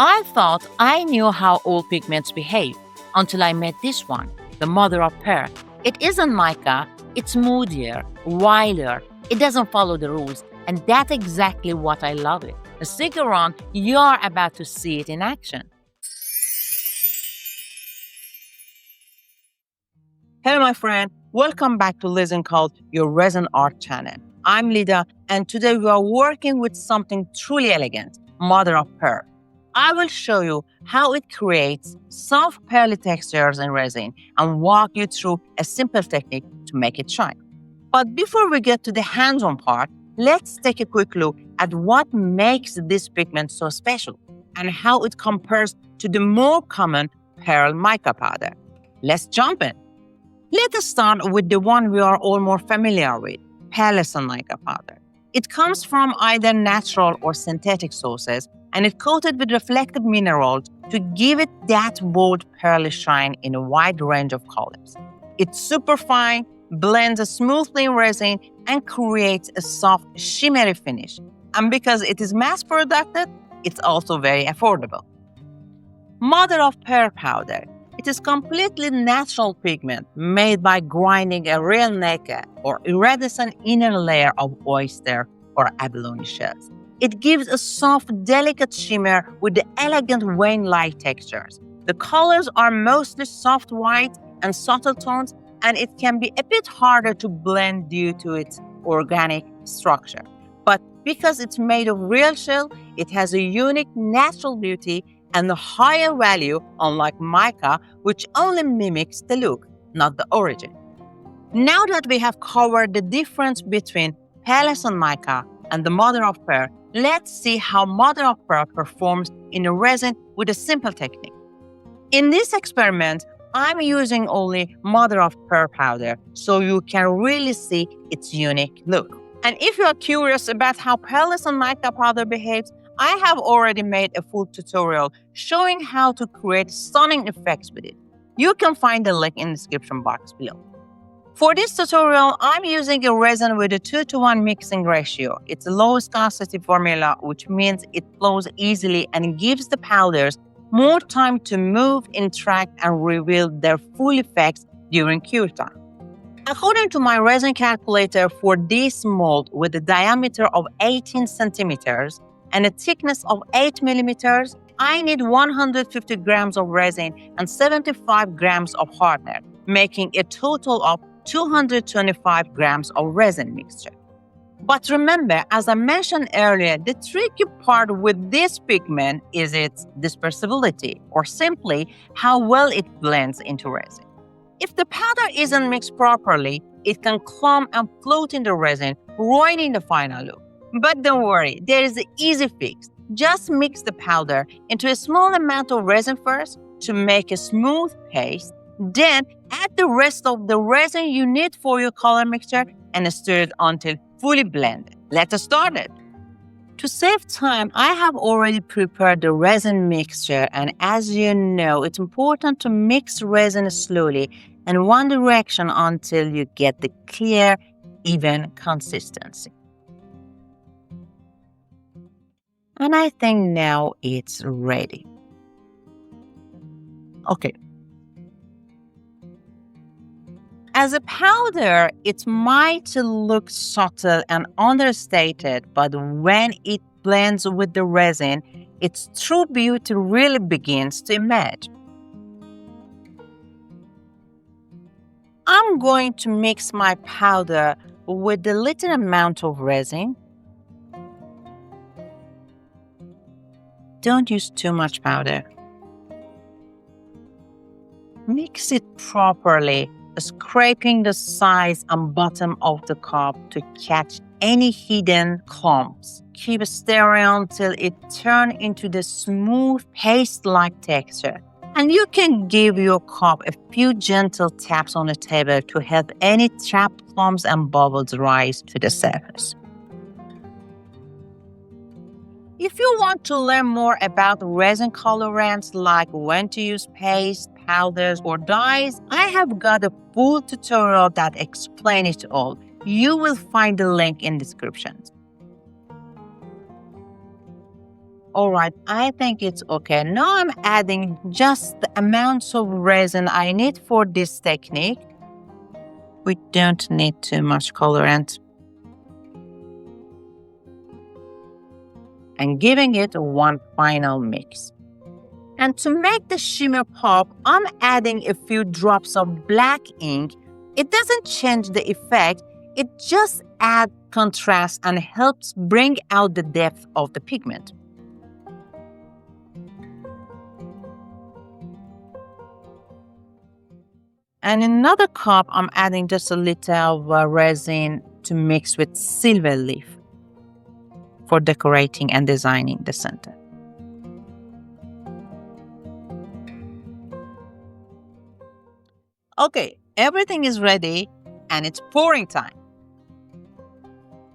I thought I knew how all pigments behave until I met this one, the mother of pearl. It isn't mica, it's moodier, wilder, it doesn't follow the rules, and that's exactly what I love it. Stick around, you're about to see it in action. Hello, my friend. Welcome back to LisinCult, your resin art channel. I'm Lida, and today we are working with something truly elegant, mother of pearl. I will show you how it creates soft pearly textures in resin and walk you through a simple technique to make it shine. But before we get to the hands-on part, let's take a quick look at what makes this pigment so special and how it compares to the more common pearl mica powder. Let's jump in. Let us start with the one we are all more familiar with, pearlescent mica powder. It comes from either natural or synthetic sources, and it's coated with reflective minerals to give it that bold pearly shine in a wide range of colors. It's super fine, blends smoothly in resin, and creates a soft, shimmery finish. And because it is mass-produced, it's also very affordable. Mother of pearl powder. It is completely natural pigment made by grinding a real nacre or iridescent inner layer of oyster or abalone shells. It gives a soft, delicate shimmer with the elegant vein-like textures. The colors are mostly soft white and subtle tones, and it can be a bit harder to blend due to its organic structure. But because it's made of real shell, it has a unique natural beauty and a higher value, unlike mica, which only mimics the look, not the origin. Now that we have covered the difference between pearlescent mica and the mother of pearl, let's see how mother of pearl performs in a resin with a simple technique. In this experiment, I'm using only mother of pearl powder so you can really see its unique look. And if you are curious about how pearlescent mica powder behaves, I have already made a full tutorial showing how to create stunning effects with it. You can find the link in the description box below. For this tutorial, I'm using a resin with a 2:1 mixing ratio. It's a low viscosity formula, which means it flows easily and gives the powders more time to move, interact, and reveal their full effects during cure time. According to my resin calculator for this mold with a diameter of 18 centimeters, and a thickness of 8 millimeters, I need 150 grams of resin and 75 grams of hardener, making a total of 225 grams of resin mixture. But remember, as I mentioned earlier, the tricky part with this pigment is its dispersibility, or simply how well it blends into resin. If the powder isn't mixed properly, it can clump and float in the resin, ruining the final look. But don't worry, there is an easy fix. Just mix the powder into a small amount of resin first to make a smooth paste. Then add the rest of the resin you need for your color mixture and stir it until fully blended. Let us start it. To save time, I have already prepared the resin mixture, and as you know, it's important to mix resin slowly in one direction until you get the clear, even consistency. And I think now it's ready. Okay. As a powder, it might look subtle and understated, but when it blends with the resin, its true beauty really begins to emerge. I'm going to mix my powder with a little amount of resin. Don't use too much powder. Mix it properly, scraping the sides and bottom of the cup to catch any hidden clumps. Keep stirring until it turns into the smooth paste-like texture. And you can give your cup a few gentle taps on the table to help any trapped clumps and bubbles rise to the surface. If you want to learn more about resin colorants, like when to use paste, powders, or dyes, I have got a full tutorial that explains it all. You will find the link in the description. All right, I think it's okay. Now I'm adding just the amounts of resin I need for this technique. We don't need too much colorant. And giving it one final mix. And to make the shimmer pop, I'm adding a few drops of black ink. It doesn't change the effect, it just adds contrast and helps bring out the depth of the pigment. And in another cup, I'm adding just a little resin to mix with silver leaf for decorating and designing the center. Okay, everything is ready and it's pouring time.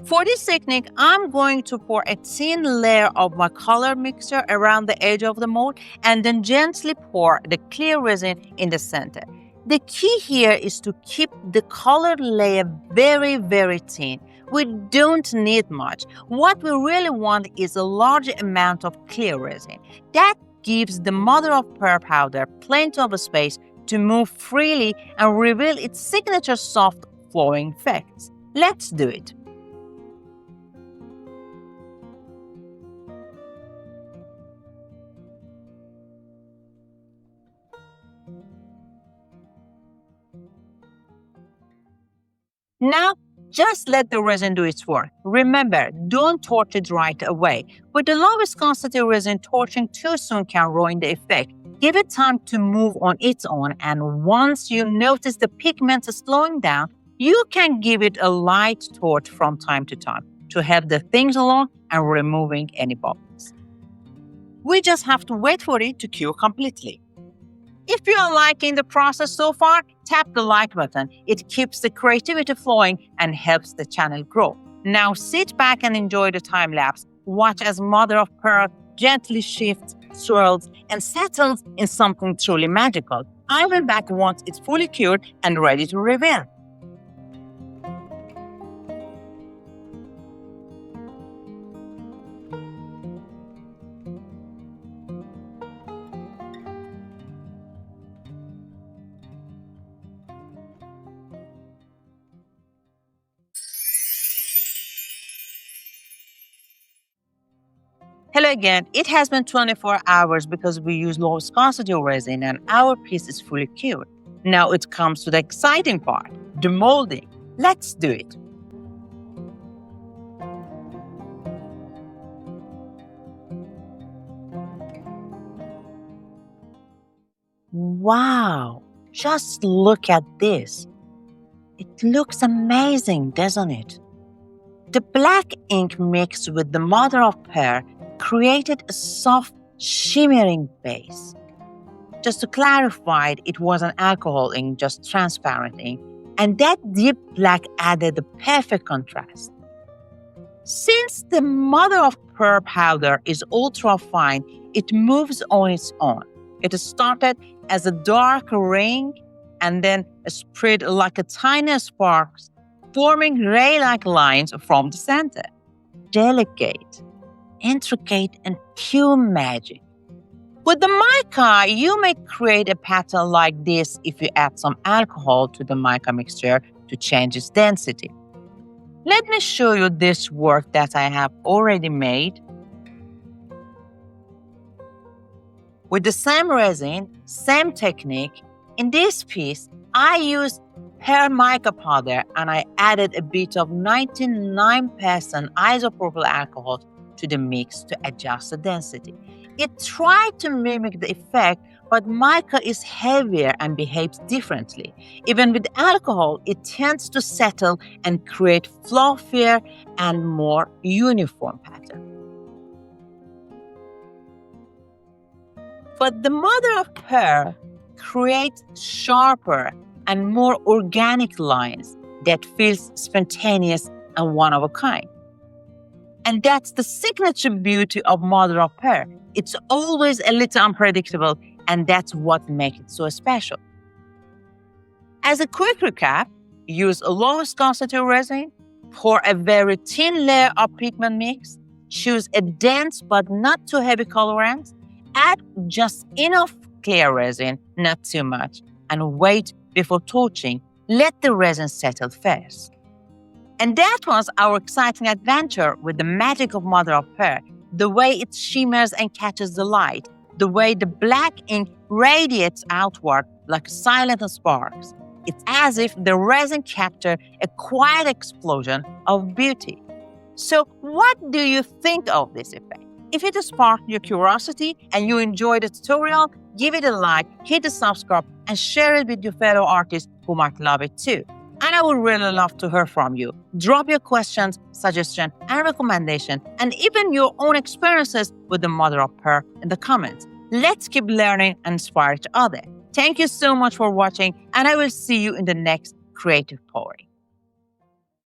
For this technique, I'm going to pour a thin layer of my color mixture around the edge of the mold and then gently pour the clear resin in the center. The key here is to keep the color layer very, very thin. We don't need much. What we really want is a large amount of clear resin. That gives the mother of pearl powder plenty of space to move freely and reveal its signature soft flowing effects. Let's do it. Now, just let the resin do its work. Remember, don't torch it right away. With the low viscosity resin, torching too soon can ruin the effect. Give it time to move on its own, and once you notice the pigment is slowing down, you can give it a light torch from time to time to help the things along and removing any bubbles. We just have to wait for it to cure completely. If you are liking the process so far, tap the like button. It keeps the creativity flowing and helps the channel grow. Now sit back and enjoy the time lapse. Watch as mother of pearl gently shifts, swirls, and settles in something truly magical. I will be back once it's fully cured and ready to reveal. Hello again. It has been 24 hours because we use low viscosity resin and our piece is fully cured. Now it comes to the exciting part, demolding. Let's do it. Wow, just look at this. It looks amazing, doesn't it? The black ink mixed with the mother of pearl created a soft, shimmering base. Just to clarify, it wasn't alcohol ink, just transparent ink, and that deep black added the perfect contrast. Since the mother of pearl powder is ultra fine, it moves on its own. It started as a dark ring and then spread like a tiny spark, forming ray-like lines from the center. Delicate, intricate, and pure magic. With the mica, you may create a pattern like this if you add some alcohol to the mica mixture to change its density. Let me show you this work that I have already made. With the same resin, same technique, in this piece, I used pearl mica powder and I added a bit of 99% isopropyl alcohol to the mix to adjust the density. It tried to mimic the effect, but mica is heavier and behaves differently. Even with alcohol, it tends to settle and create fluffier and more uniform pattern. But the mother of pearl creates sharper and more organic lines that feels spontaneous and one of a kind. And that's the signature beauty of mother of pearl. It's always a little unpredictable, and that's what makes it so special. As a quick recap, use a low viscosity resin, pour a very thin layer of pigment mix, Choose a dense but not too heavy colorant. Add just enough clear resin, not too much, and wait before torching. Let the resin settle first. And that was our exciting adventure with the magic of mother of pearl, the way it shimmers and catches the light, the way the black ink radiates outward like silent sparks. It's as if the resin captured a quiet explosion of beauty. So what do you think of this effect? If it sparked your curiosity and you enjoyed the tutorial, give it a like, hit the subscribe, and share it with your fellow artists who might love it too. And I would really love to hear from you. Drop your questions, suggestions, and recommendations, and even your own experiences with the mother of pearl in the comments. Let's keep learning and inspire each other. Thank you so much for watching, and I will see you in the next creative pouring.